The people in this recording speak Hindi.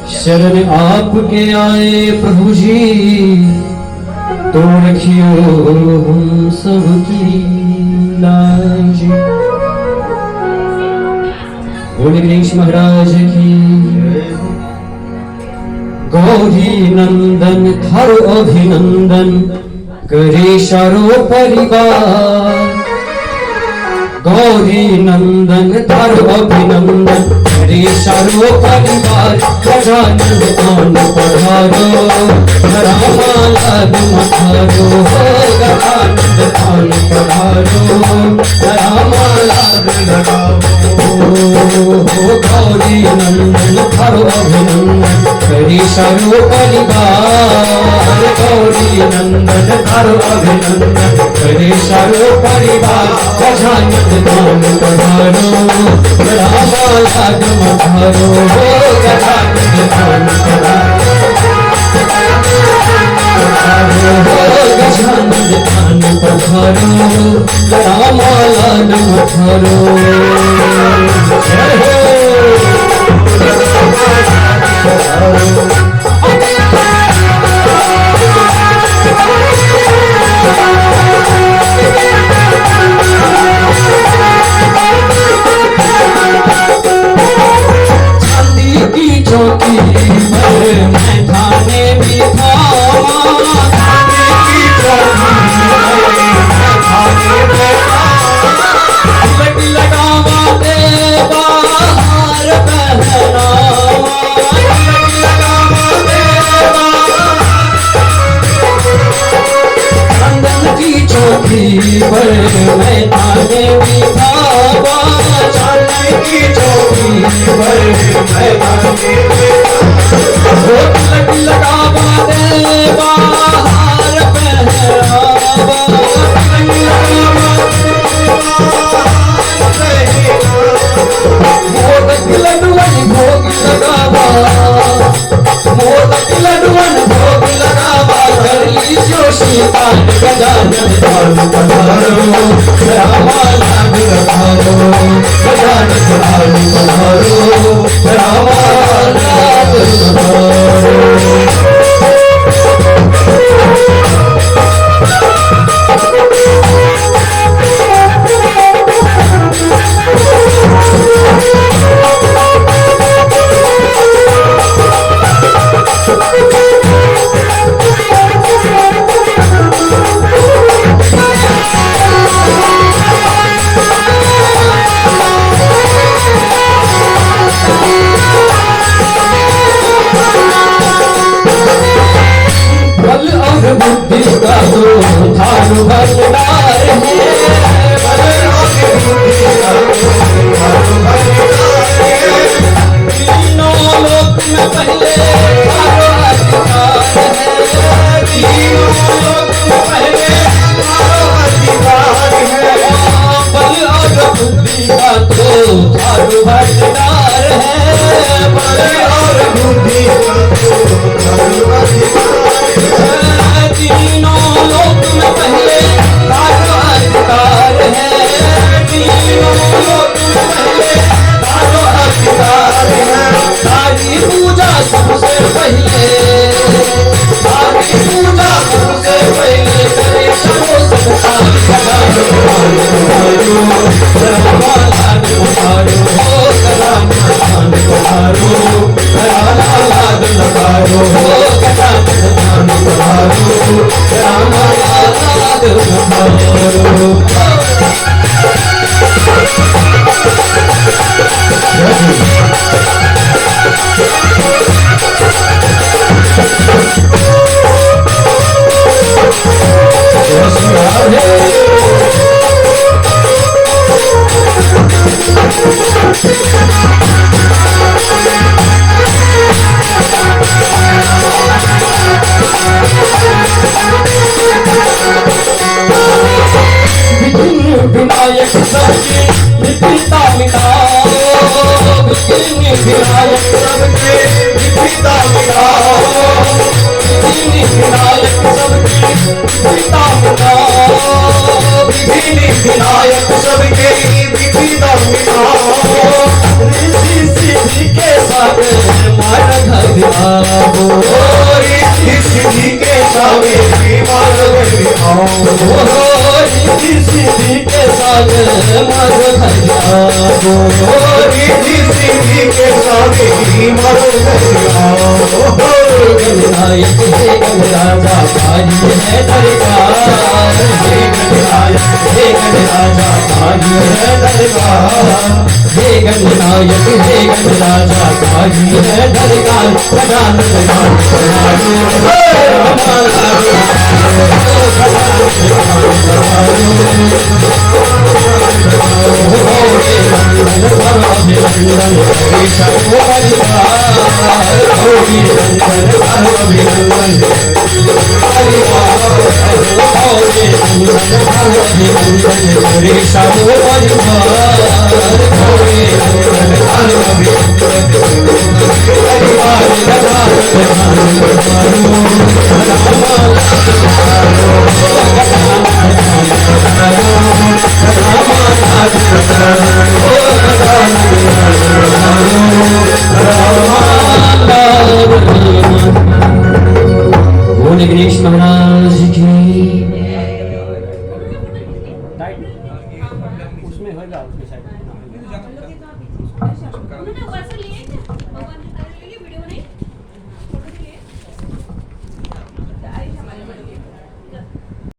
शरण आपके आए प्रभु जी, तो रखियो हम सबकी लाज। बोले गणेश महाराज की। गौरी नंदन थारो अभिनंदन करे सारो परिवार। गौरी नंदन थारो अभिनंदन करे सारो परिवार। गजानन आन पधारो रामाला मधारो। गजानन आन पधारो रामाला गौरी नंदन थारो अभिनंदन करे सारो परिवार। गौरी नंदन थारो अभिनंदन करे सारो परिवार। गजानन दान पधारो रामाला मधारो। गजानन दान पधारो गजानन दान पधारो रामाला मधारो। चांदी की चौकी पर मैं थाने भी था। चांदी की चौकी पर मैं थाने भी था। तिलक लगावा दे बाहर पहनावा। तिलक लगावा दे चंदन की चौकी पर मैं थाने भी था। चंदन की चौकी पर मैं थाने भी था। तिलक लगावा दे बाहर पहनावा। तिलक लगावा मोदक लड्डुअन भोग लगावा। मोदक लड्डुअन भोग लगावा। गरी जोशी पान गजानन दान पधारो रामाला पधारो। गजानन दान पधारो रामाला पधारो। बल और बुद्धि का तो थारू भंडार है। बल और बुद्धि का तो थारू भंडार है। तीनों लोक में पहले थारो अधिकार है। तीनों लोक में पहले थारो अधिकार है। बल और बुद्धि का तो थारू भंडार है। बल और बुद्धि का तो थारू अधिकार है। तीनों लोक में पहले थारो अधिकार है। तीनों लोक में पहले थारो अधिकार है। सारी पूजा सबसे पहले। सारी पूजा सबसे पहले करे सबो संसार। गजानन रामाला पधारो। गजानन दान पधारो रामाला पधारो। गजानन दान पधारो रामाला पधारो। विनायक सबके विपरीता मिटाओ। विनायक सबके विपरीता मिटाओ। विनायक सबके विपरीता मिटाओ। विनायक सबके विपरीता मिटाओ। ऋषि सिद्धि रिद्धि सिद्धि के सागे मारो धैया रिद्धि सिद्धि के सागे मारो धैया गणनायक हे गणराजा भारी है दरबार हे गणनायक हे गणराजा भारी है दरबार हे गणनायक हे गणराजा भारी है दरबार गजानन बोले गणेश महाराज की उसमें होगा उसमें साइड